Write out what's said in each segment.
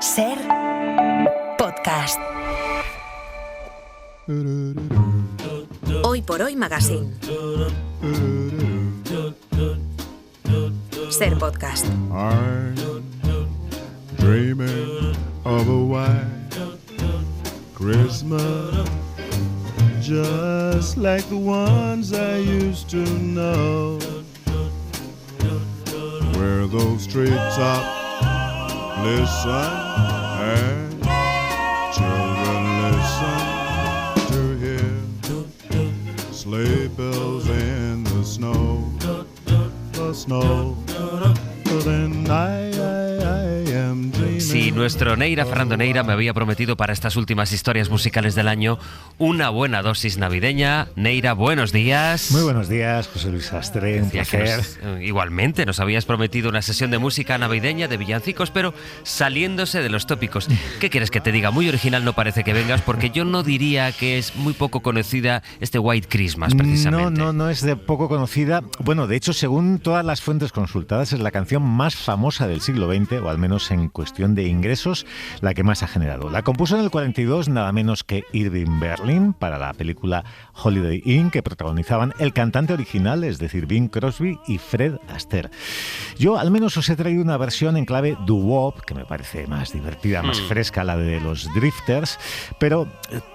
Ser podcast. Hoy por hoy Magazine. Ser podcast. I'm dreaming of a white Christmas, just like the ones I used to know, where those treetops listen and children listen to hear sleigh bells in the snow, but then I am dreaming. Si nuestro Neira, Fernando Neira, me había prometido para estas últimas historias musicales del año una buena dosis navideña. Neira, buenos días. Muy buenos días, José Luis Sastre, un placer. Igualmente, nos habías prometido una sesión de música navideña, de villancicos, pero saliéndose de los tópicos. ¿Qué quieres que te diga? Muy original no parece que vengas, porque yo no diría que es muy poco conocida este White Christmas, precisamente. No es de poco conocida. Bueno, de hecho, según todas las fuentes consultadas, es la canción más famosa del siglo XX, o al menos en cuestión de ingresos, la que más ha generado. La compuso en el 42 nada menos que Irving Berlin para la película Holiday Inn, que protagonizaban el cantante original, es decir, Bing Crosby y Fred Astaire. Yo al menos os he traído una versión en clave doo-wop, que me parece más divertida, más fresca, la de los Drifters, pero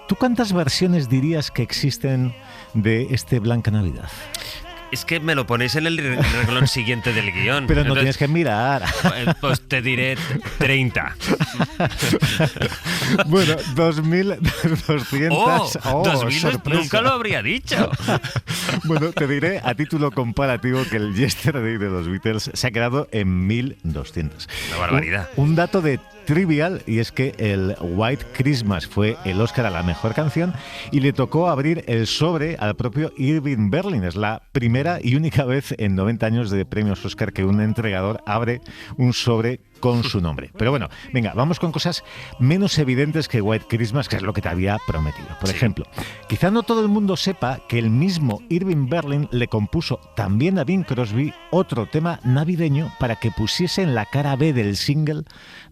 ¿tú cuántas versiones dirías que existen de este Blanca Navidad? Es que me lo ponéis en el renglón siguiente del guión. Pero no tienes que mirar. Pues te diré 30. Bueno, 2.200. ¡Oh! 2000 sorpresa. Nunca lo habría dicho. Bueno, te diré a título comparativo que el Yesterday de los Beatles se ha quedado en 1.200. Una barbaridad. Un dato de trivial, y es que el White Christmas fue el Oscar a la mejor canción y le tocó abrir el sobre al propio Irving Berlin. Es la primera y única vez en 90 años de premios Oscar que un entregador abre un sobre con su nombre. Pero bueno, venga, vamos con cosas menos evidentes que White Christmas, que es lo que te había prometido. Por ejemplo, quizá no todo el mundo sepa que el mismo Irving Berlin le compuso también a Bing Crosby otro tema navideño para que pusiese en la cara B del single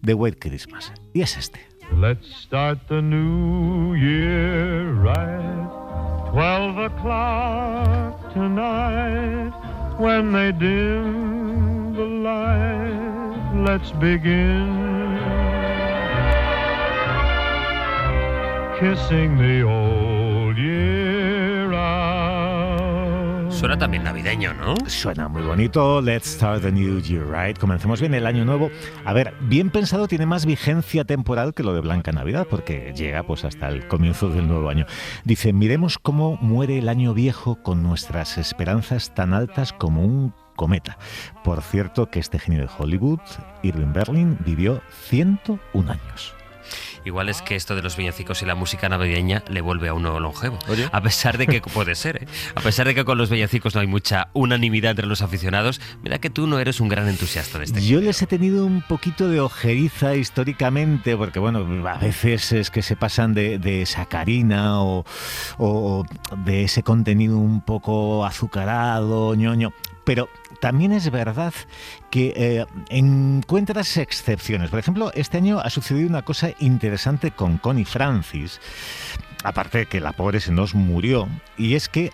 de White Christmas. Y es este. Let's start the new year right, 12 o'clock tonight, when they dim the light. Let's begin kissing the old year out. Suena también navideño, ¿no? Suena muy bonito. Let's start the new year right. Comencemos bien el año nuevo. A ver, bien pensado, tiene más vigencia temporal que lo de Blanca Navidad, porque llega pues hasta el comienzo del nuevo año. Dice, miremos cómo muere el año viejo con nuestras esperanzas tan altas como un cometa. Por cierto, que este genio de Hollywood, Irving Berlin, vivió 101 años. Igual es que esto de los villancicos y la música navideña le vuelve a uno longevo. Oye. A pesar de que, puede ser, ¿eh? A pesar de que con los villancicos no hay mucha unanimidad entre los aficionados, mira que tú no eres un gran entusiasta de este Yo les he tenido un poquito de ojeriza históricamente, porque bueno, a veces es que se pasan de sacarina o de ese contenido un poco azucarado, ñoño. Pero también es verdad que encuentras excepciones. Por ejemplo, este año ha sucedido una cosa interesante con Connie Francis, aparte de que la pobre se nos murió, y es que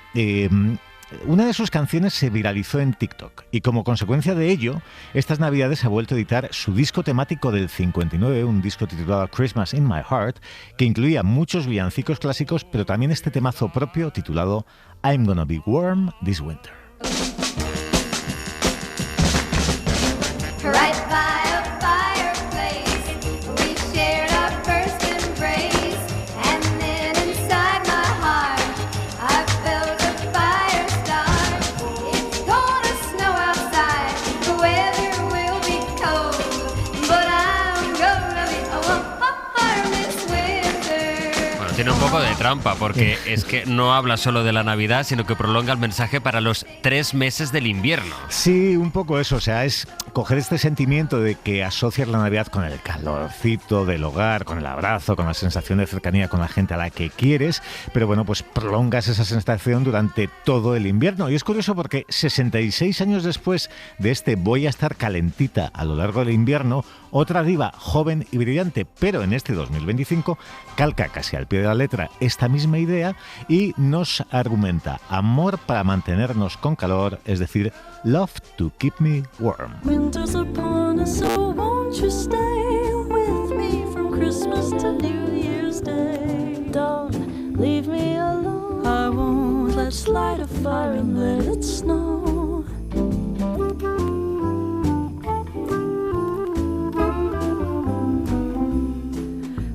una de sus canciones se viralizó en TikTok y como consecuencia de ello, estas navidades ha vuelto a editar su disco temático del 59, un disco titulado Christmas in My Heart, que incluía muchos villancicos clásicos, pero también este temazo propio titulado I'm Gonna Be Warm This Winter. Right by a fireplace, we shared our first embrace, and then inside my heart, I felt a fire start. It's gonna snow outside, the weather will be cold, but I'm gonna be warm this winter. Bueno, tiene un poco de trampa, porque es que no habla solo de la Navidad, sino que prolonga el mensaje para los 3 meses del invierno. Sí, un poco eso, o sea, es coger este sentimiento de que asocias la Navidad con el calorcito del hogar, con el abrazo, con la sensación de cercanía con la gente a la que quieres, pero bueno, pues prolongas esa sensación durante todo el invierno. Y es curioso porque 66 años después de este Voy a estar calentita a lo largo del invierno, otra diva joven y brillante, pero en este 2025, calca casi al pie de la letra esta misma idea y nos argumenta amor para mantenernos con calor, es decir, love to keep me warm. Winter's upon us, so won't you stay with me from Christmas to New Year's Day? Don't leave me alone, I won't. Let's light a fire and let it snow.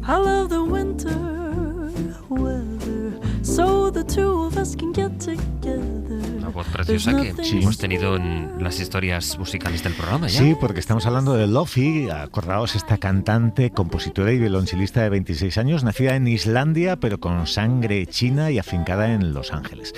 I love the winter weather, so the two of us can get together. Una voz preciosa que hemos tenido en las historias musicales del programa ya. Sí, porque estamos hablando de Lofi. Acordaos, esta cantante, compositora y violonchelista de 26 años, nacida en Islandia, pero con sangre china y afincada en Los Ángeles.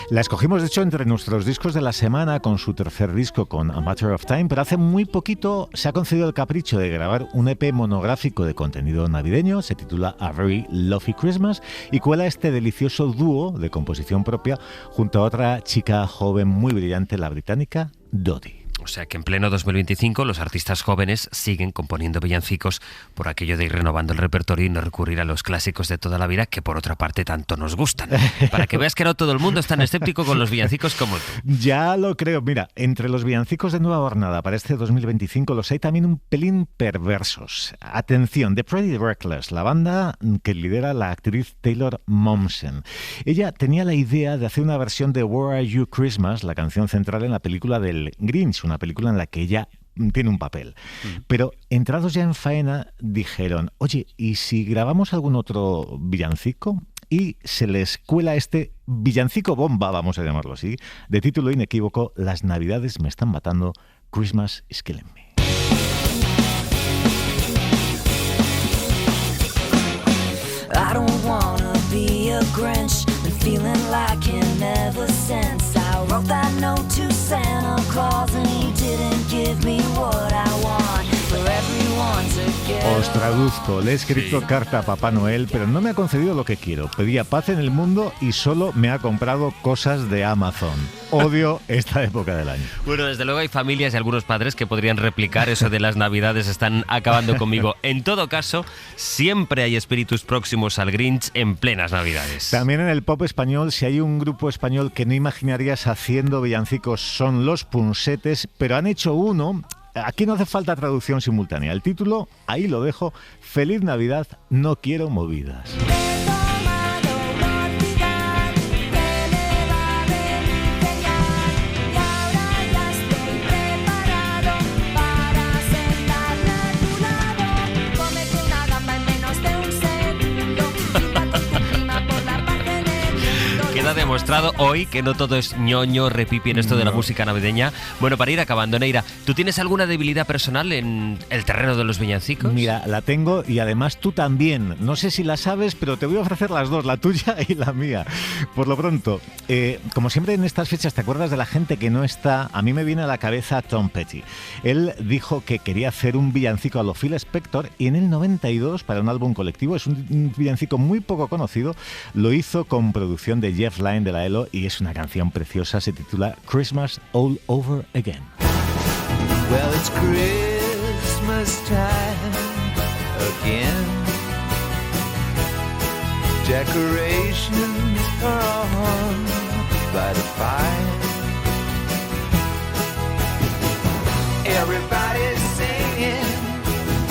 La escogimos, de hecho, entre nuestros discos de la semana con su tercer disco, con A Matter of Time, pero hace muy poquito se ha concedido el capricho de grabar un EP monográfico de contenido navideño, se titula A Very Lofi Christmas, y cuela este delicioso dúo de composición propia junto a otra chica joven muy brillante, la británica Dodie. O sea que en pleno 2025 los artistas jóvenes siguen componiendo villancicos por aquello de ir renovando el repertorio y no recurrir a los clásicos de toda la vida que por otra parte tanto nos gustan. Para que veas que no todo el mundo es tan escéptico con los villancicos como tú. Ya lo creo. Mira, entre los villancicos de nueva jornada para este 2025 los hay también un pelín perversos. Atención, The Pretty Reckless, la banda que lidera la actriz Taylor Momsen. Ella tenía la idea de hacer una versión de Where Are You Christmas, la canción central en la película del Grinch, una película en la que ella tiene un papel. Pero entrados ya en faena dijeron, oye, ¿y si grabamos algún otro villancico? Y se les cuela este villancico bomba, vamos a llamarlo así, de título inequívoco, Las Navidades me están matando, Christmas is killing me. I don't wanna be a Grinch, been feeling like him ever since I wrote that note to Santa Claus and he didn't give me what I want for everyone to get. Os traduzco, le he escrito carta a Papá Noel, pero no me ha concedido lo que quiero. Pedía paz en el mundo y solo me ha comprado cosas de Amazon. Odio esta época del año. Bueno, desde luego hay familias y algunos padres que podrían replicar eso de las Navidades están acabando conmigo. En todo caso, siempre hay espíritus próximos al Grinch en plenas Navidades. También en el pop español, si hay un grupo español que no imaginarías haciendo villancicos, son Los Punsetes, pero han hecho uno. Aquí no hace falta traducción simultánea. El título, ahí lo dejo, Feliz Navidad, no quiero movidas. Queda demostrado hoy que no todo es ñoño, repipi en esto de la música navideña. Bueno, para ir acabando, Neira, ¿tú tienes alguna debilidad personal en el terreno de los villancicos? Mira, la tengo y además tú también. No sé si la sabes, pero te voy a ofrecer las dos, la tuya y la mía. Por lo pronto, como siempre en estas fechas te acuerdas de la gente que no está, a mí me viene a la cabeza Tom Petty. Él dijo que quería hacer un villancico a lo Phil Spector y en el 92, para un álbum colectivo, es un villancico muy poco conocido, lo hizo con producción de Jeff Lynne de la ELO y es una canción preciosa, se titula Christmas All Over Again. Well, it's Christmas time again. Decorations are on by the fire. Everybody's singing.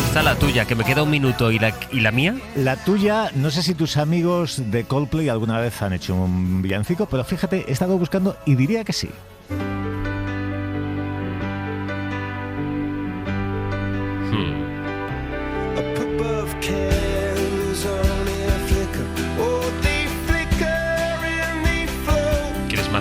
Está la tuya, que me queda un minuto, ¿y la mía? La tuya, no sé si tus amigos de Coldplay alguna vez han hecho un villancico, pero fíjate, he estado buscando y diría que sí.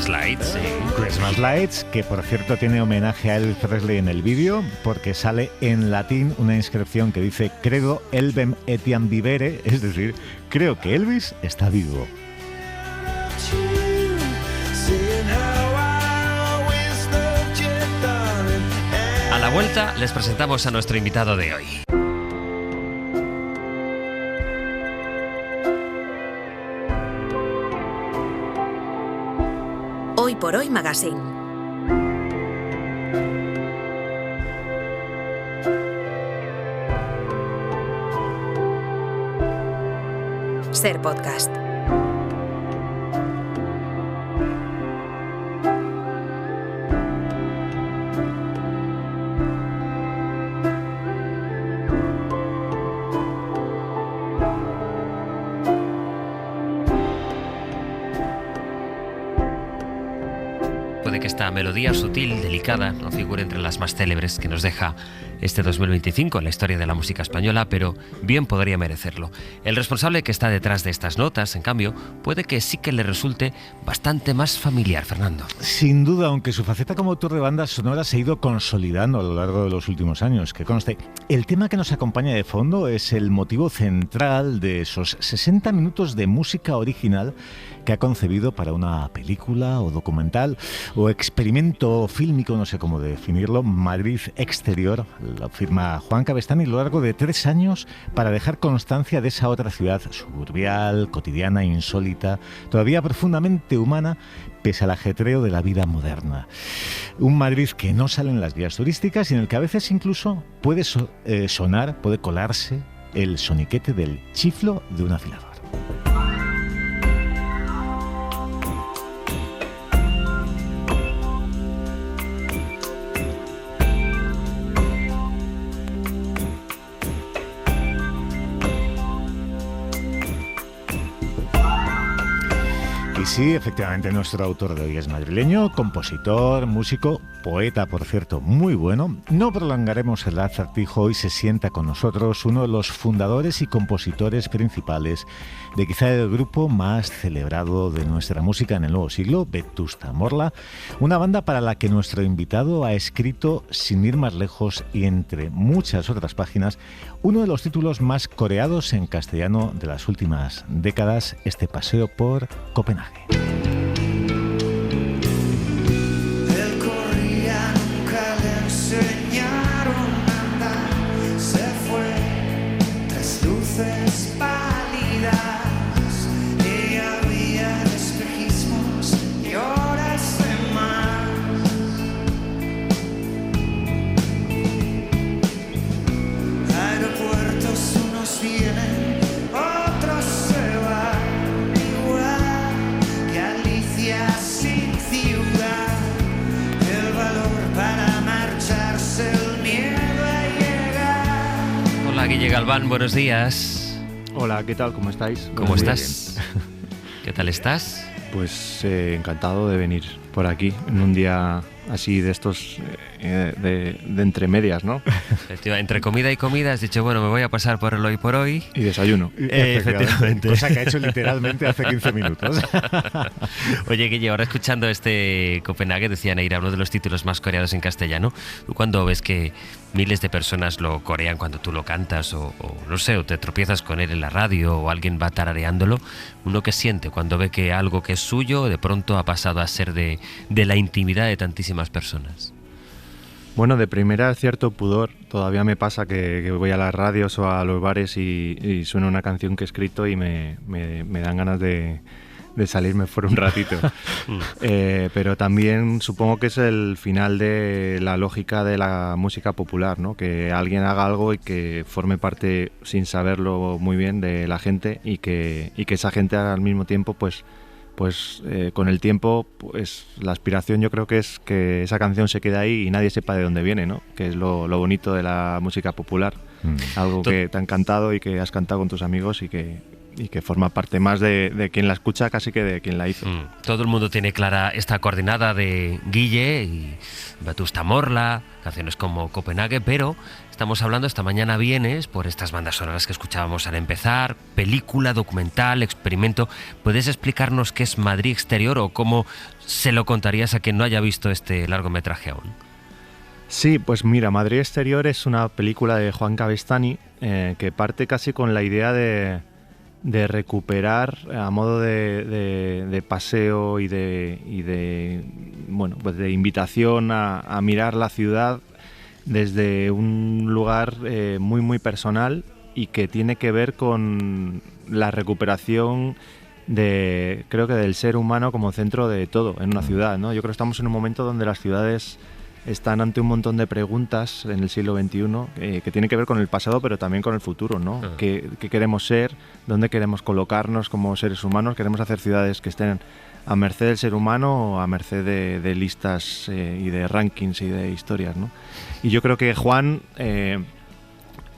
Christmas Lights, sí. Christmas Lights, que por cierto tiene homenaje a Elvis Presley en el vídeo, porque sale en latín una inscripción que dice Credo Elvem etiam vivere, es decir, creo que Elvis está vivo. A la vuelta les presentamos a nuestro invitado de hoy. Hoy por Hoy Magazine. Ser podcast. Puede que esta melodía sutil, delicada, no figure entre las más célebres que nos deja este 2025 en la historia de la música española, pero bien podría merecerlo. El responsable que está detrás de estas notas, en cambio, puede que sí que le resulte bastante más familiar, Fernando. Sin duda, aunque su faceta como autor de bandas sonoras se ha ido consolidando a lo largo de los últimos años, que conste, el tema que nos acompaña de fondo es el motivo central de esos 60 minutos de música original que ha concebido para una película o documental o experimento fílmico, no sé cómo definirlo, Madrid Exterior. Lo firma Juan Cabestany a lo largo de 3 años para dejar constancia de esa otra ciudad suburbial, cotidiana, insólita, todavía profundamente humana, pese al ajetreo de la vida moderna. Un Madrid que no sale en las guías turísticas y en el que a veces incluso puede sonar, puede colarse el soniquete del chiflo de un afilador. Y sí, efectivamente, nuestro autor de hoy es madrileño, compositor, músico, poeta, por cierto, muy bueno. No prolongaremos el acertijo. Hoy se sienta con nosotros uno de los fundadores y compositores principales de quizá el grupo más celebrado de nuestra música en el nuevo siglo, Vetusta Morla, una banda para la que nuestro invitado ha escrito, sin ir más lejos y entre muchas otras páginas, uno de los títulos más coreados en castellano de las últimas décadas, este paseo por Copenhague. Él corría, nunca le enseñaron a andar. Se fue tras luces pálidas y había espejismos y horas de más. Aeropuertos, unos vienen, otros se van, igual que Alicia sin ciudad. El valor para marcharse, el miedo a llegar. Hola, Guille Galván, buenos días. Hola, ¿qué tal? ¿Cómo estáis? ¿Cómo Muy estás? ¿Qué tal estás? bien. Pues encantado de venir por aquí en un día así de estos de entre medias, ¿no? Entre comida y comida has dicho, bueno, me voy a pasar por el hoy por hoy. Y desayuno. Efectivamente. Cosa que ha hecho literalmente hace 15 minutos. Oye, Guille, ahora escuchando este Copenhague, decía Neira, uno de los títulos más coreados en castellano. ¿Tú cuando ves que miles de personas lo corean cuando tú lo cantas o no sé, o te tropiezas con él en la radio o alguien va tarareándolo, uno que siente cuando ve que algo que es suyo de pronto ha pasado a ser de la intimidad de tantísimas personas? Bueno, de primera cierto pudor. Todavía me pasa que voy a las radios o a los bares y suena una canción que he escrito y me dan ganas de salirme fuera un ratito. Pero también supongo que es el final de la lógica de la música popular, ¿no? Que alguien haga algo y que forme parte, sin saberlo muy bien, de la gente y que esa gente al mismo tiempo, pues con el tiempo, pues la aspiración yo creo que es que esa canción se quede ahí y nadie sepa de dónde viene, ¿no? Que es lo bonito de la música popular. Algo que te han cantado y que has cantado con tus amigos y que forma parte más de quien la escucha casi que de quien la hizo. Todo el mundo tiene clara esta coordenada de Guille y Vetusta Morla, canciones como Copenhague, pero estamos hablando, esta mañana vienes por estas bandas sonoras que escuchábamos al empezar, película, documental, experimento. ¿Puedes explicarnos qué es Madrid Exterior o cómo se lo contarías a quien no haya visto este largometraje aún? Sí, pues mira, Madrid Exterior es una película de Juan Cavestany que parte casi con la idea de recuperar a modo de paseo y de bueno, pues de invitación a mirar la ciudad desde un lugar muy muy personal y que tiene que ver con la recuperación creo que del ser humano como centro de todo en una ciudad, ¿no? Yo creo que estamos en un momento donde las ciudades están ante un montón de preguntas en el siglo XXI que tienen que ver con el pasado pero también con el futuro, ¿no? ¿Qué queremos ser? ¿Dónde queremos colocarnos como seres humanos? ¿Queremos hacer ciudades que estén a merced del ser humano o a merced de listas y de rankings y de historias, ¿no? Y yo creo que Juan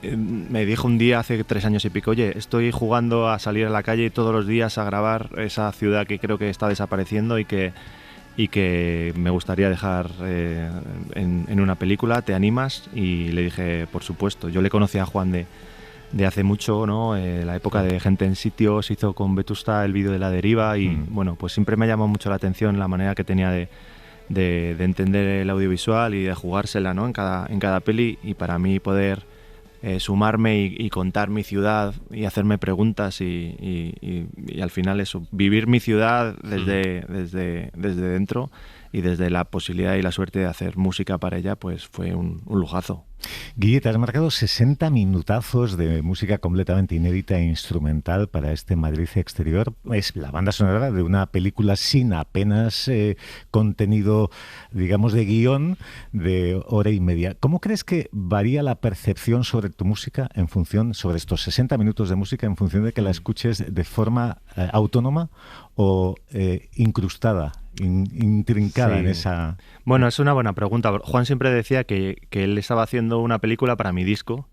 me dijo un día hace 3 años y pico, oye, estoy jugando a salir a la calle todos los días a grabar esa ciudad que creo que está desapareciendo y que me gustaría dejar en una película, ¿te animas? Y le dije, por supuesto. Yo le conocí a Juan de hace mucho, ¿no? La época de Gente en Sitios, hizo con Vetusta el vídeo de La Deriva y bueno, pues siempre me ha llamado mucho la atención la manera que tenía de entender el audiovisual y de jugársela, ¿no? en cada peli, y para mí poder sumarme y contar mi ciudad y hacerme preguntas y al final eso, vivir mi ciudad desde dentro y desde la posibilidad y la suerte de hacer música para ella, pues fue un lujazo. Guille, te has marcado 60 minutazos de música completamente inédita e instrumental para este Madrid Exterior. Es la banda sonora de una película sin apenas contenido, digamos, de guión de hora y media. ¿Cómo crees que varía la percepción sobre tu música en función, sobre estos 60 minutos de música, en función de que la escuches de forma autónoma o incrustada, intrincada en esa... Bueno, es una buena pregunta. Juan siempre decía que él estaba haciendo una película para mi disco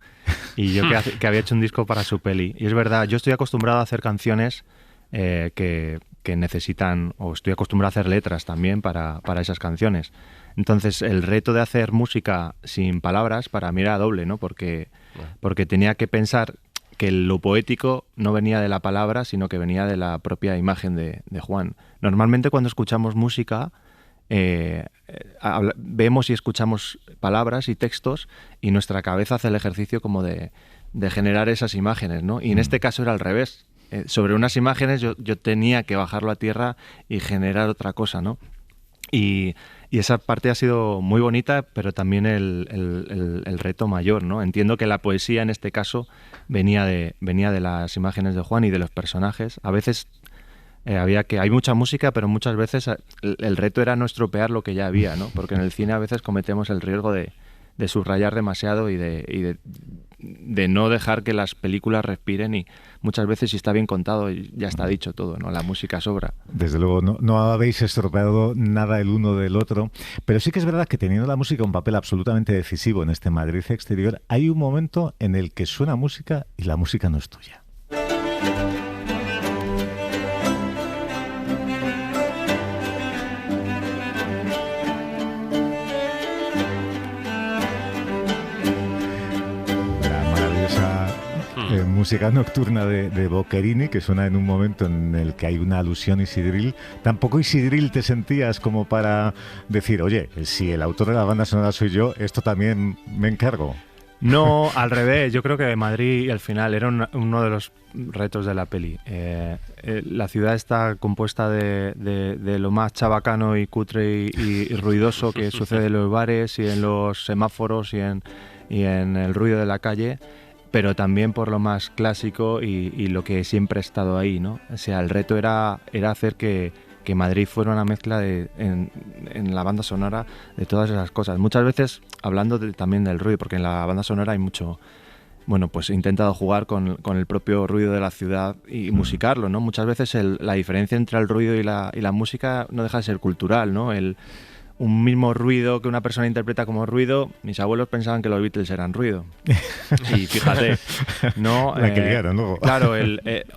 y yo que había hecho un disco para su peli. Y es verdad, yo estoy acostumbrado a hacer canciones que necesitan, o estoy acostumbrado a hacer letras también para esas canciones. Entonces el reto de hacer música sin palabras para mí era doble, ¿no? Porque tenía que pensar que lo poético no venía de la palabra, sino que venía de la propia imagen de Juan. Normalmente cuando escuchamos música, vemos y escuchamos palabras y textos y nuestra cabeza hace el ejercicio como de generar esas imágenes, ¿no? Y en este caso era al revés. Sobre unas imágenes yo tenía que bajarlo a tierra y generar otra cosa, ¿no? Y esa parte ha sido muy bonita, pero también el reto mayor, ¿no? Entiendo que la poesía en este caso venía de las imágenes de Juan y de los personajes. A veces hay mucha música, pero muchas veces el reto era no estropear lo que ya había, ¿no? Porque en el cine a veces cometemos el riesgo de subrayar demasiado y de no dejar que las películas respiren, y muchas veces si está bien contado ya está dicho todo, ¿no? La música sobra. Desde luego, no habéis estropeado nada el uno del otro, pero sí que es verdad que teniendo la música un papel absolutamente decisivo en este Madrid Exterior, hay un momento en el que suena música y la música no es tuya. Música nocturna de Boccherini, que suena en un momento en el que hay una alusión isidril. Tampoco isidril te sentías como para decir, oye, si el autor de la banda sonora soy yo, esto también me encargo. No, al revés. Yo creo que Madrid al final era uno de los retos de la peli. La ciudad está compuesta de lo más chabacano y cutre y ruidoso que sucede en los bares y en los semáforos y en el ruido de la calle, pero también por lo más clásico y lo que siempre ha estado ahí, ¿no? O sea, el reto era hacer que Madrid fuera una mezcla en la banda sonora de todas esas cosas. Muchas veces hablando también del ruido, porque en la banda sonora hay mucho... Bueno, pues he intentado jugar con el propio ruido de la ciudad y musicarlo, ¿no? Muchas veces la diferencia entre el ruido y la música no deja de ser cultural, ¿no? Un mismo ruido que una persona interpreta como ruido, mis abuelos pensaban que los Beatles eran ruido. Y fíjate, ¿no? La que liaron luego. Claro,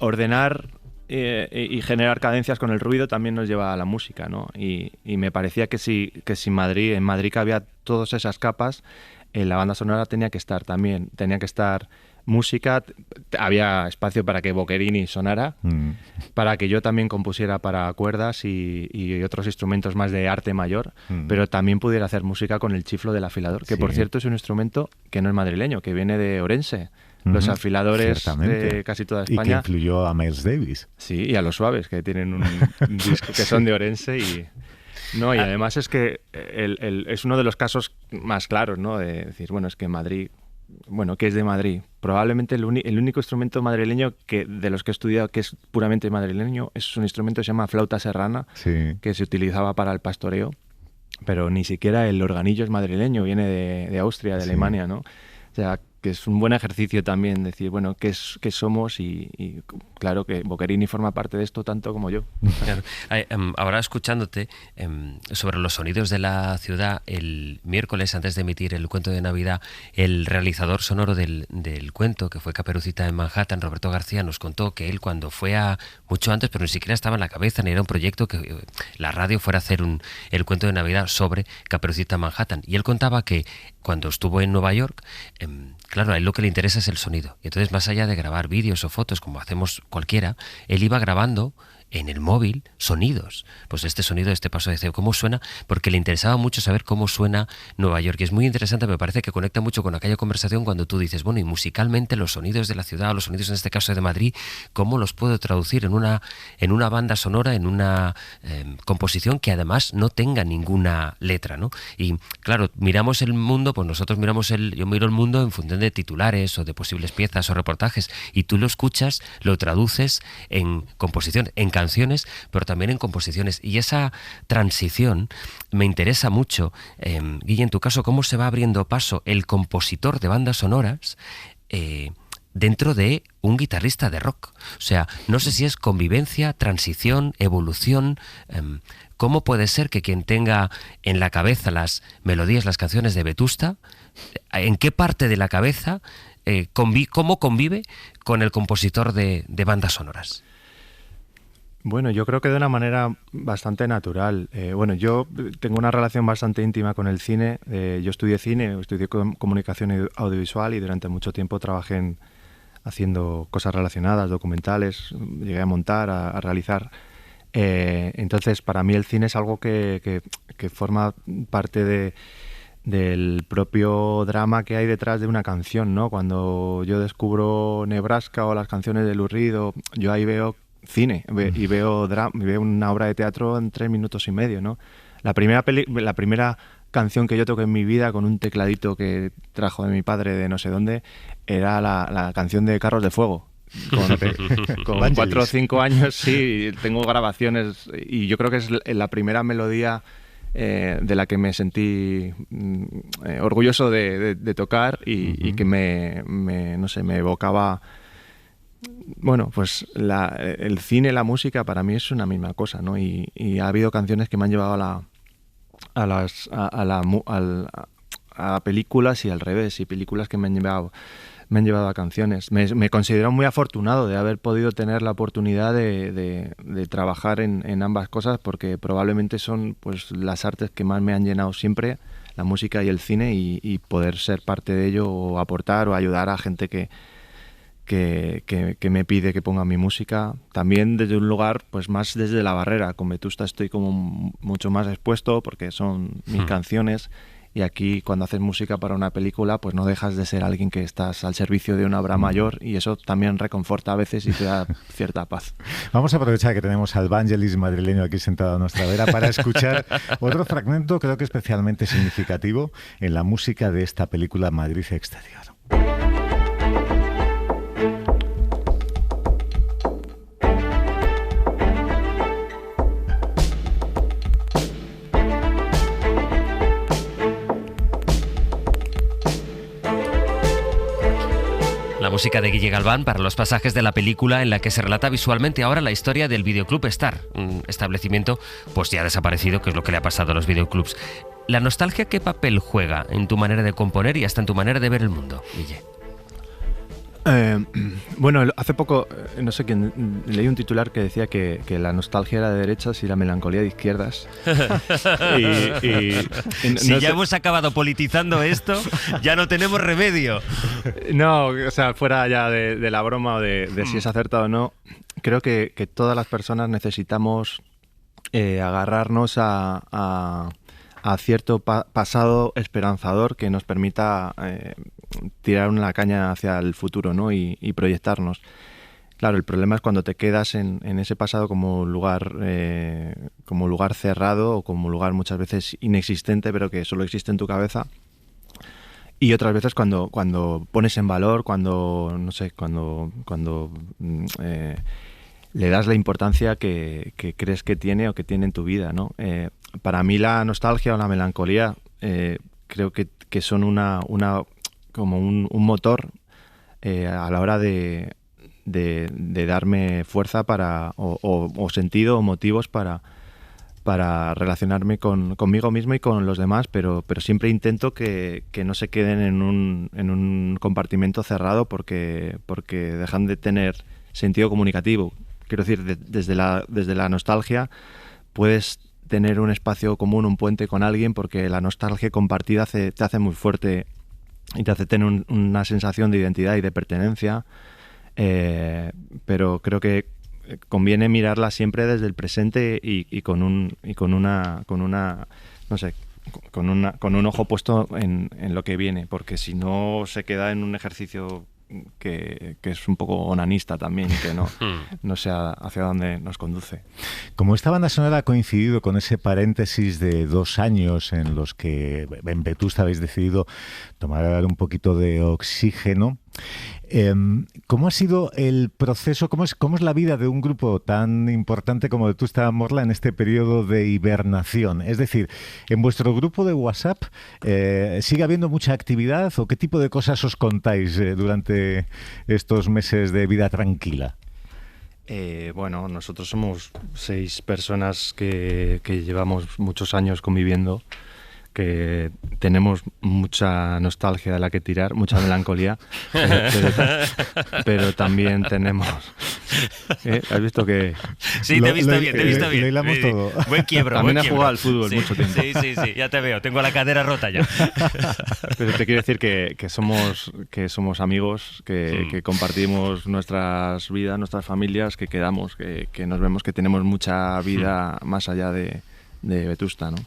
ordenar y generar cadencias con el ruido también nos lleva a la música, ¿no? Y me parecía que si en Madrid cabía todas esas capas, la banda sonora tenía que estar también, tenía que estar música, había espacio para que Boccherini sonara, para que yo también compusiera para cuerdas y otros instrumentos más de arte mayor, pero también pudiera hacer música con el chiflo del afilador, que por cierto es un instrumento que no es madrileño, que viene de Orense. Los afiladores de casi toda España. Y que influyó a Miles Davis. Sí, y a Los Suaves, que tienen un disco que son de Orense y... No, y además es que es uno de los casos más claros, ¿no? De decir, bueno, es que Madrid... Bueno, ¿qué es de Madrid? Probablemente el único instrumento madrileño de los que he estudiado que es puramente madrileño es un instrumento que se llama flauta serrana, que se utilizaba para el pastoreo, pero ni siquiera el organillo es madrileño, viene de Austria, de Alemania, ¿no? O sea, que es un buen ejercicio también decir, bueno, qué somos y claro que Boccherini forma parte de esto tanto como yo. Claro. Ahora escuchándote sobre los sonidos de la ciudad, el miércoles antes de emitir el cuento de Navidad, el realizador sonoro del cuento, que fue Caperucita en Manhattan, Roberto García, nos contó que él cuando fue mucho antes, pero ni siquiera estaba en la cabeza, ni era un proyecto que la radio fuera a hacer el cuento de Navidad sobre Caperucita en Manhattan. Y él contaba que cuando estuvo en Nueva York, claro, a él lo que le interesa es el sonido. Y entonces, más allá de grabar vídeos o fotos, como hacemos cualquiera, él iba grabando en el móvil sonidos. Pues este sonido, este paso de cebo, ¿cómo suena? Porque le interesaba mucho saber cómo suena Nueva York. Y es muy interesante, me parece que conecta mucho con aquella conversación cuando tú dices, bueno, y musicalmente los sonidos de la ciudad, o los sonidos en este caso de Madrid, ¿cómo los puedo traducir en una banda sonora, en una composición que además no tenga ninguna letra, ¿no? Y claro, miramos el mundo, pues nosotros yo miro el mundo en función de titulares o de posibles piezas o reportajes, y tú lo escuchas, lo traduces en composición, en canciones, pero también en composiciones. Y esa transición me interesa mucho, Guille, en tu caso, cómo se va abriendo paso el compositor de bandas sonoras dentro de un guitarrista de rock. O sea, no sé si es convivencia, transición, evolución. ¿Cómo puede ser que quien tenga en la cabeza las melodías, las canciones de Vetusta, en qué parte de la cabeza, cómo convive con el compositor de bandas sonoras? Bueno, yo creo que de una manera bastante natural. Bueno, yo tengo una relación bastante íntima con el cine. Yo estudié cine, estudié comunicación audiovisual y durante mucho tiempo trabajé haciendo cosas relacionadas, documentales, llegué a montar, a realizar. Entonces, para mí el cine es algo que forma parte del propio drama que hay detrás de una canción, ¿no? Cuando yo descubro Nebraska o las canciones de Lou Reed, yo ahí veo cine y veo una obra de teatro en 3 minutos y medio, ¿no? La primera canción que yo toqué en mi vida con un tecladito que trajo de mi padre de no sé dónde era la canción de Carros de Fuego. Con 4 o 5 años, sí, tengo grabaciones y yo creo que es la primera melodía de la que me sentí orgulloso de tocar y que no sé, me evocaba. Bueno, pues el cine, la música para mí es una misma cosa, ¿no? Y ha habido canciones que me han llevado a películas y al revés, y películas que me han llevado a canciones. Me considero muy afortunado de haber podido tener la oportunidad de trabajar en ambas cosas, porque probablemente son pues las artes que más me han llenado siempre, la música y el cine, y poder ser parte de ello o aportar o ayudar a gente que me pide que ponga mi música, también desde un lugar pues más desde la barrera. Con Vetusta estoy como mucho más expuesto porque son mis canciones, y aquí cuando haces música para una película pues no dejas de ser alguien que estás al servicio de una obra mayor, y eso también reconforta a veces y te da cierta paz. Vamos a aprovechar que tenemos al Vangelis madrileño aquí sentado a nuestra vera para escuchar otro fragmento, creo que especialmente significativo en la música de esta película Madrid Exterior. La música de Guille Galván para los pasajes de la película en la que se relata visualmente ahora la historia del Videoclub Star, un establecimiento pues ya desaparecido, que es lo que le ha pasado a los videoclubs. ¿La nostalgia qué papel juega en tu manera de componer y hasta en tu manera de ver el mundo, Guille? Bueno, hace poco, no sé quién, leí un titular que decía que la nostalgia era de derechas y la melancolía de izquierdas. Si ya hemos acabado politizando esto, ya no tenemos remedio. No, o sea, fuera ya de la broma o de si es acertado o no, creo que todas las personas necesitamos agarrarnos a cierto pasado esperanzador que nos permita tirar una caña hacia el futuro, ¿no? y proyectarnos. Claro, el problema es cuando te quedas en ese pasado como lugar cerrado o como lugar muchas veces inexistente, pero que solo existe en tu cabeza. Y otras veces cuando pones en valor, cuando le das la importancia que crees que tiene o que tiene en tu vida, ¿no? Para mí la nostalgia o la melancolía creo que son como un motor a la hora de darme fuerza o sentido o motivos para relacionarme conmigo mismo y con los demás, pero siempre intento que no se queden en un compartimento cerrado porque dejan de tener sentido comunicativo. Quiero decir, desde la nostalgia puedes tener un espacio común, un puente con alguien, porque la nostalgia compartida te hace muy fuerte y te hace tener una sensación de identidad y de pertenencia, pero creo que conviene mirarla siempre desde el presente y con un ojo puesto en lo que viene, porque si no se queda en un ejercicio que es un poco onanista también y que no sé hacia dónde nos conduce. Como esta banda sonora ha coincidido con ese paréntesis de 2 años en los que en Vetusta habéis decidido tomar un poquito de oxígeno, ¿cómo ha sido el proceso? ¿Cómo es la vida de un grupo tan importante como Vetusta Morla en este periodo de hibernación? Es decir, ¿en vuestro grupo de WhatsApp sigue habiendo mucha actividad o qué tipo de cosas os contáis durante estos meses de vida tranquila? Bueno, nosotros somos 6 personas que llevamos muchos años conviviendo, que tenemos mucha nostalgia de la que tirar, mucha melancolía, pero también tenemos... ¿Has visto que...? Sí, te he visto bien. Lo hilamos todo. Buen quiebro. También he jugado al fútbol mucho tiempo. Sí, ya te veo. Tengo la cadera rota ya. Pero te quiero decir que somos amigos, que compartimos nuestras vidas, nuestras familias, que quedamos, que nos vemos que tenemos mucha vida más allá de Vetusta, ¿no?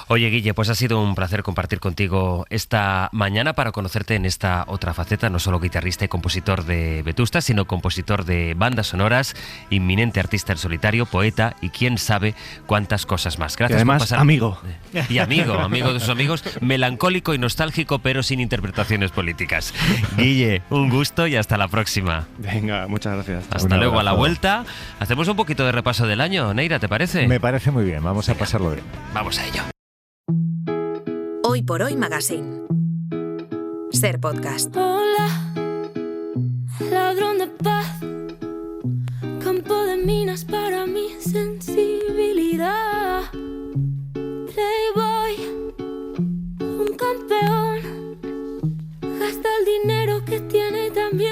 Oye, Guille, pues ha sido un placer compartir contigo esta mañana para conocerte en esta otra faceta, no solo guitarrista y compositor de Vetusta, sino compositor de bandas sonoras, inminente artista en solitario, poeta y quién sabe cuántas cosas más. Gracias. Y además, por pasar... amigo de sus amigos, melancólico y nostálgico, pero sin interpretaciones políticas. Guille, un gusto y hasta la próxima. Venga, muchas gracias. Hasta luego. A la vuelta hacemos un poquito de repaso del año. Neira, ¿te parece? Me parece muy bien, vamos a pasarlo bien. Vamos a ello. Hoy por Hoy Magazine. Ser Podcast. Hola, ladrón de paz, campo de minas para mi sensibilidad. Playboy, un campeón, gasta el dinero que tiene y también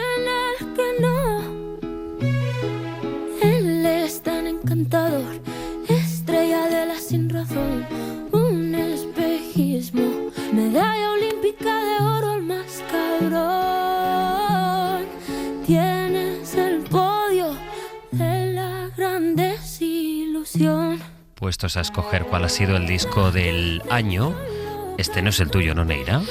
el que no. Él es tan encantador, estrella de la sin razón, un espejismo, medalla olímpica de oro, el más cabrón. Tienes el podio de la gran desilusión. Puestos a escoger cuál ha sido el disco del año, este no es el tuyo, ¿no, Neira?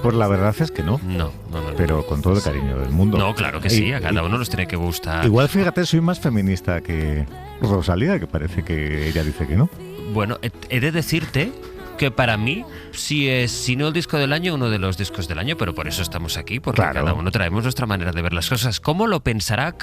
Pues la verdad es que no. No. Pero con todo el cariño del mundo. No, claro que sí, a cada uno nos tiene que gustar. Igual, fíjate, soy más feminista que Rosalía, que parece que ella dice que no. Bueno, he de decirte que para mí sí es, si no el disco del año, uno de los discos del año, pero por eso estamos aquí, porque claro, cada uno traemos nuestra manera de ver las cosas. ¿Cómo lo pensará?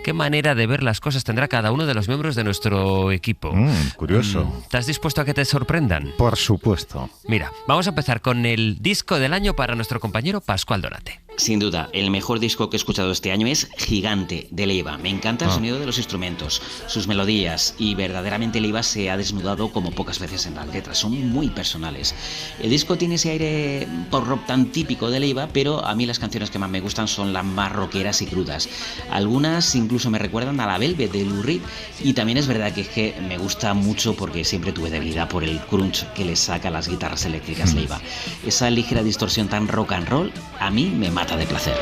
¿Qué manera de ver las cosas tendrá cada uno de los miembros de nuestro equipo? Curioso. ¿Estás dispuesto a que te sorprendan? Por supuesto. Mira, vamos a empezar con el disco del año para nuestro compañero Pascual Donate. Sin duda, el mejor disco que he escuchado este año es Gigante, de Leiva. Me encanta el sonido de los instrumentos, sus melodías, y verdaderamente Leiva se ha desnudado como pocas veces en las letras. Son muy personales. El disco tiene ese aire pop rock tan típico de Leiva, pero a mí las canciones que más me gustan son las más rockeras y crudas. Algunas incluso me recuerdan a la Velvet de Lou Reed, y también es verdad que me gusta mucho porque siempre tuve debilidad por el crunch que le saca a las guitarras eléctricas Leiva. Esa ligera distorsión tan rock and roll a mí me mata de placer.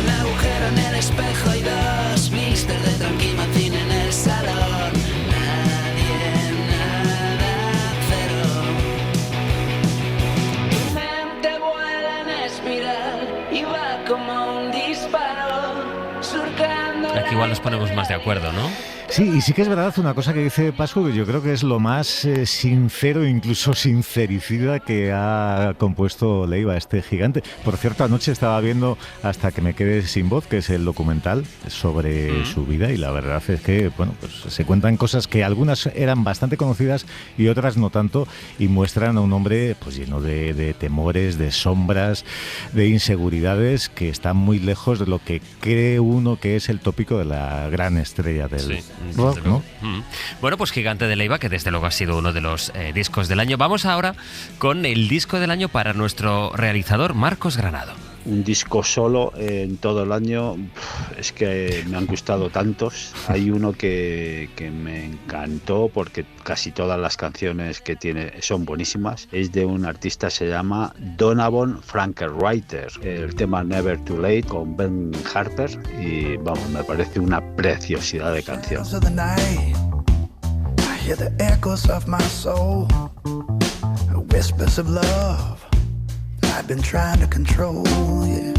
Un agujero en el espejo y dos blister de tranquimacín en el salón. Nadie, nada, cero. Mi mente vuela en espiral y va como un disparo surcando. Aquí igual nos ponemos más de acuerdo, ¿no? Sí, y sí que es verdad una cosa que dice Pascu, que yo creo que es lo más sincero, incluso sincericida que ha compuesto Leiva, este gigante. Por cierto, anoche estaba viendo Hasta que me quede sin voz, que es el documental sobre su vida, y la verdad es que, bueno, pues se cuentan cosas que algunas eran bastante conocidas y otras no tanto, y muestran a un hombre pues lleno de temores, de sombras, de inseguridades, que están muy lejos de lo que cree uno que es el tópico de la gran estrella del rock, ¿no? Bueno, pues Gigante de Leiva, que desde luego ha sido uno de los discos del año. Vamos ahora con el disco del año para nuestro realizador Marcos Granado. Un disco solo en todo el año, es que me han gustado tantos. Hay uno que me encantó porque casi todas las canciones que tiene son buenísimas. Es de un artista, se llama Donovan Frankenreiter. El tema Never Too Late con Ben Harper, y vamos, me parece una preciosidad de canción. I've been trying to control, yeah,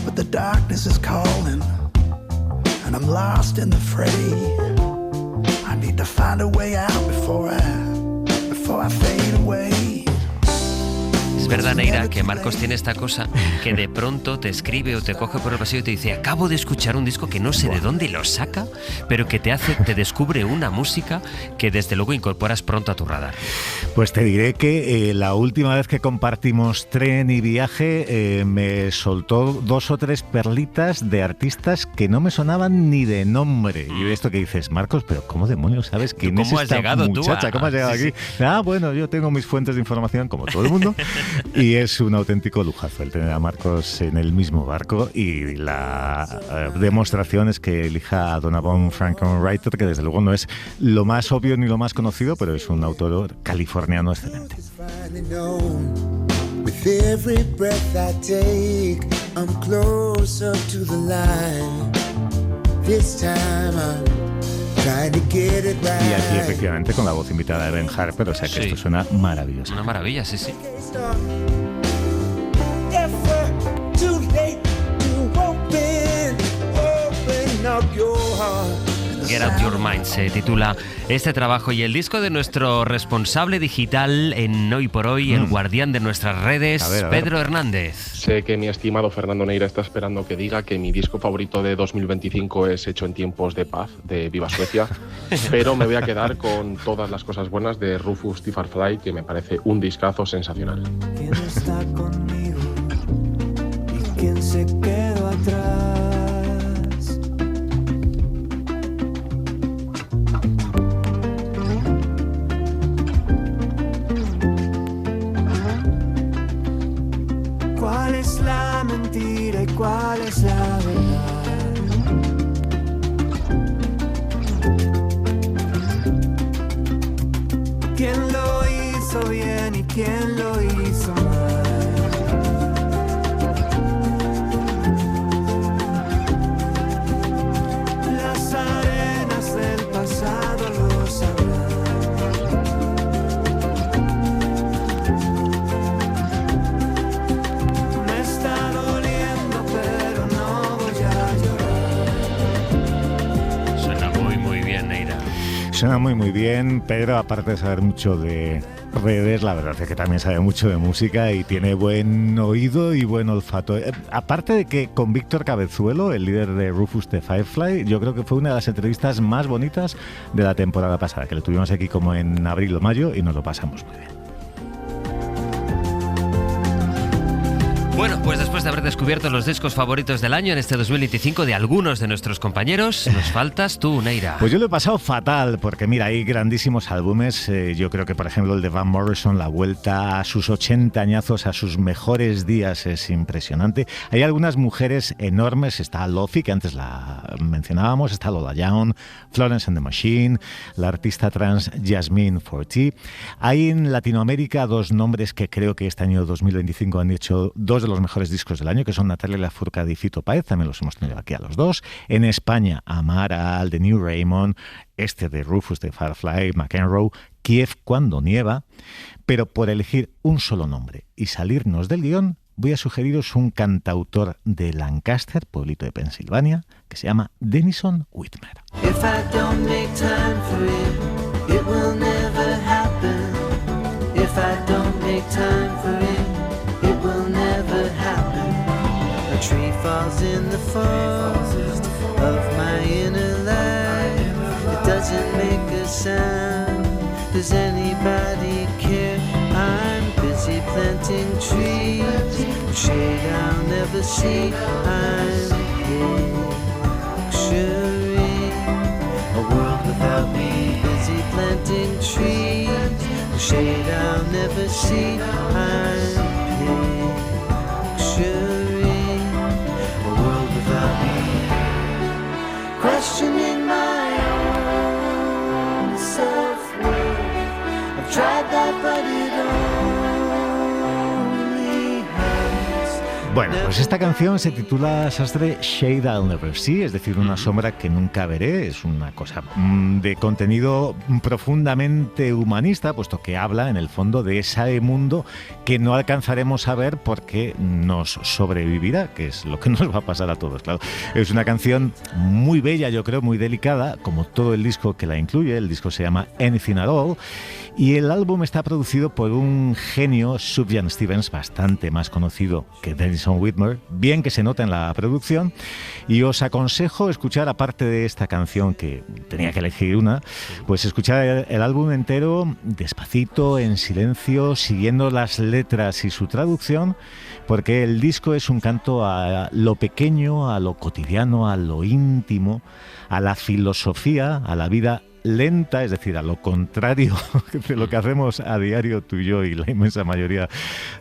but the darkness is calling, and I'm lost in the fray. I need to find a way out before I fade away. Es verdad, Neira, que Marcos tiene esta cosa que de pronto te escribe o te coge por el pasillo y te dice: acabo de escuchar un disco que no sé de dónde lo saca, pero que te descubre una música que desde luego incorporas pronto a tu radar. Pues te diré que la última vez que compartimos tren y viaje me soltó 2 o 3 perlitas de artistas que no me sonaban ni de nombre. Y de esto que dices, Marcos, pero ¿cómo demonios sabes quién es esta muchacha? ¿Cómo has llegado aquí? Sí. Ah, bueno, yo tengo mis fuentes de información como todo el mundo. Y es un auténtico lujazo el tener a Marcos en el mismo barco, y la demostración es que elija a Donovan Frankenreiter, que desde luego no es lo más obvio ni lo más conocido, pero es un autor californiano excelente. With every breath I take, I'm closer to the line. This time I'm trying to get it right. Y aquí efectivamente con la voz invitada de Ben Harper, o sea que esto suena maravilloso. Una maravilla, sí, sí. Get Out Your Mind se titula este trabajo, y el disco de nuestro responsable digital en Hoy por Hoy, el guardián de nuestras redes, a ver. Pedro Hernández. Sé que mi estimado Fernando Neira está esperando que diga que mi disco favorito de 2025 es Hecho en tiempos de paz, de Viva Suecia, pero me voy a quedar con Todas las cosas buenas de Rufus T. Farfly, que me parece un discazo sensacional. ¿Quién está conmigo y quién se quedó atrás? ¿Cuál es la mentira y cuál es la verdad? ¿Quién lo hizo bien y quién lo hizo mal? Las arenas del pasado lo sabrán. Suena muy bien. Pedro, aparte de saber mucho de redes, la verdad es que también sabe mucho de música y tiene buen oído y buen olfato. Aparte de que con Víctor Cabezuelo, el líder de Rufus the Firefly, yo creo que fue una de las entrevistas más bonitas de la temporada pasada, que le tuvimos aquí como en abril o mayo y nos lo pasamos muy bien. Bueno, pues después de haber descubierto descubierto los discos favoritos del año en este 2025 de algunos de nuestros compañeros. Nos faltas tú, Neira. Pues yo lo he pasado fatal, porque mira, hay grandísimos álbumes. Yo creo que, por ejemplo, el de Van Morrison, la vuelta a sus 80 añazos, a sus mejores días, es impresionante. Hay algunas mujeres enormes. Está Lofi, que antes la mencionábamos, está Lola Young, Florence and the Machine, la artista trans Jasmine Forti. Hay en Latinoamérica dos nombres que creo que este año 2025 han hecho dos de los mejores discos del año, que son Natalia Lafourcade y Fito Páez. También los hemos tenido aquí a los dos. En España, Amara, Al de New Raymond, este de Rufus de Firefly, McEnroe, Kiev cuando nieva. Pero por elegir un solo nombre y salirnos del guión, voy a sugeriros un cantautor de Lancaster, pueblito de Pensilvania, que se llama Denison Whitmer. If I don't make time for it, it will never happen. If I don't make time for it, it will never happen. A tree falls in the forest of my inner life. It doesn't make a sound. Does anybody care? I'm busy planting trees, shade I'll never see. I'm picturing a world without me. Busy planting trees, shade I'll never see. I'm picturing a world without me. Questioning my own self-worth. I've tried that, but it only hurts. Bueno, pues esta canción se titula, Sastre, Shade I'll Never See, es decir, una sombra que nunca veré. Es una cosa de contenido profundamente humanista, puesto que habla en el fondo de ese mundo que no alcanzaremos a ver porque nos sobrevivirá, que es lo que nos va a pasar a todos, claro. Es una canción muy bella, yo creo, muy delicada, como todo el disco que la incluye. El disco se llama Anything at All, y el álbum está producido por un genio, Sufjan Stevens, bastante más conocido que Denison Whitmer, bien que se nota en la producción, y os aconsejo escuchar, aparte de esta canción, que tenía que elegir una, pues escuchar el álbum entero despacito, en silencio, siguiendo las letras y su traducción, porque el disco es un canto a lo pequeño, a lo cotidiano, a lo íntimo, a la filosofía, a la vida lenta, es decir, a lo contrario de lo que hacemos a diario tú y yo y la inmensa mayoría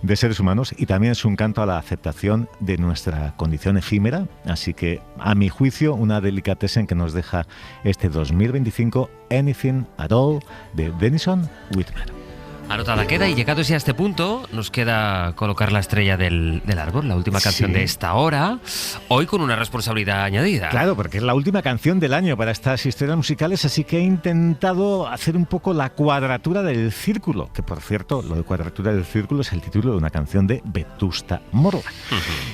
de seres humanos, y también es un canto a la aceptación de nuestra condición efímera. Así que, a mi juicio, una delicatessen que nos deja este 2025, Anything at All, de Denison Whitmer. Anotada queda, y llegados ya a este punto, nos queda colocar la estrella del árbol, la última canción de esta hora, hoy con una responsabilidad añadida. Claro, porque es la última canción del año para estas historias musicales, así que he intentado hacer un poco la cuadratura del círculo, que por cierto, lo de cuadratura del círculo es el título de una canción de Vetusta Morla.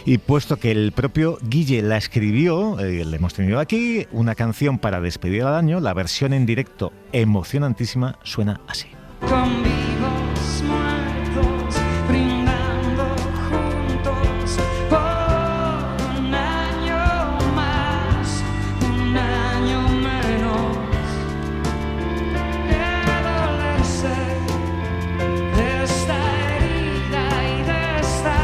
Y puesto que el propio Guille la escribió, le hemos tenido aquí, una canción para despedir al año, la versión en directo emocionantísima suena así. Con vivos muertos, brindando juntos por un año más, un año menos. Que dolerse de esta herida y de esta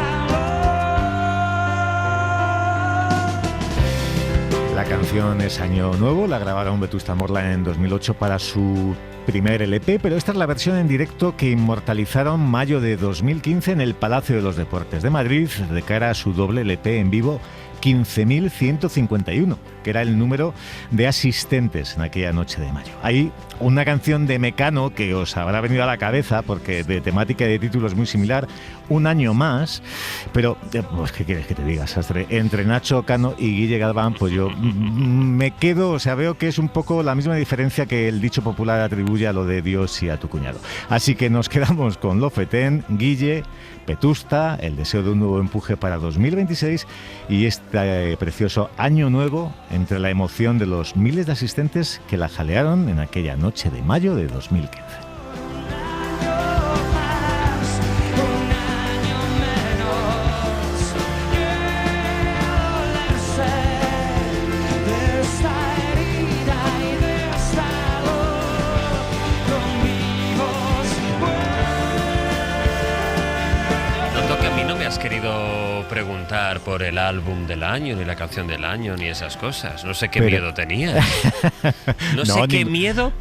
voz. La canción es Año Nuevo, la grabaron Vetusta Morla en 2008 para su primer LP, pero esta es la versión en directo que inmortalizaron mayo de 2015 en el Palacio de los Deportes de Madrid, de cara a su doble LP en vivo 15.151, que era el número de asistentes en aquella noche de mayo. Hay una canción de Mecano que os habrá venido a la cabeza, porque de temática y de título es muy similar, Un año más, pero pues, ¿qué quieres que te diga, Sastre? Entre Nacho Cano y Guille Galván, pues yo me quedo, o sea, veo que es un poco la misma diferencia que el dicho popular atribuye a lo de Dios y a tu cuñado. Así que nos quedamos con Lofetén, Guille, Vetusta, el deseo de un nuevo empuje para 2026 y este precioso año nuevo, entre la emoción de los miles de asistentes que la jalearon en aquella noche de mayo de 2015. votar por el álbum del año, ni la canción del año, ni esas cosas. No sé qué Pero- miedo tenías. No sé qué miedo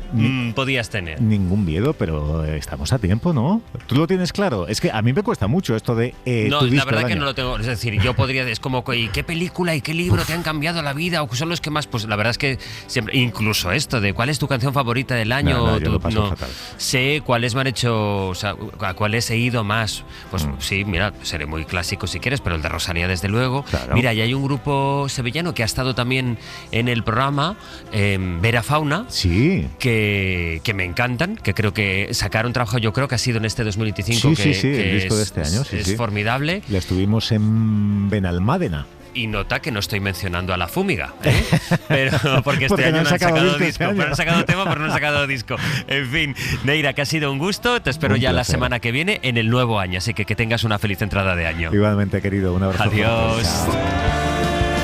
podías tener. Ningún miedo, pero estamos a tiempo, ¿no? ¿Tú lo tienes claro? Es que a mí me cuesta mucho esto de No, tu la disco verdad del que año. no lo tengo. Es decir, yo podría, es como, ¿y qué película y qué libro te han cambiado la vida? ¿O son los que más? Pues la verdad es que siempre, incluso esto de cuál es tu canción favorita del año. No, yo lo paso fatal. Sé cuáles me han hecho, o sea, a cuáles he ido más. Pues sí, mira, seré muy clásico si quieres, pero el de Rosalía desde luego. Claro. Mira, y hay un grupo sevillano que ha estado también en el programa, Vera Fauna. Sí. Que me encantan, que creo que sacaron trabajo, yo creo que ha sido en este 2025. Sí, que, sí, que el disco de es- este año, sí, es sí. formidable. La estuvimos en Benalmádena. Y nota que no estoy mencionando a La Fúmiga, ¿eh? Pero porque este Porque año no han no han sacado sacado disco este disco. año. Pero han sacado tema, pero no han sacado disco. En fin, Neira, que ha sido un gusto. Te espero Un ya la placer. semana que viene en el nuevo año. Así que tengas una feliz entrada de año. Igualmente, querido, un abrazo. fuerte. Adiós. Chao.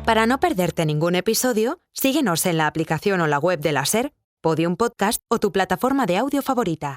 Para no perderte ningún episodio, síguenos en la aplicación o la web de la SER, Podium Podcast o tu plataforma de audio favorita.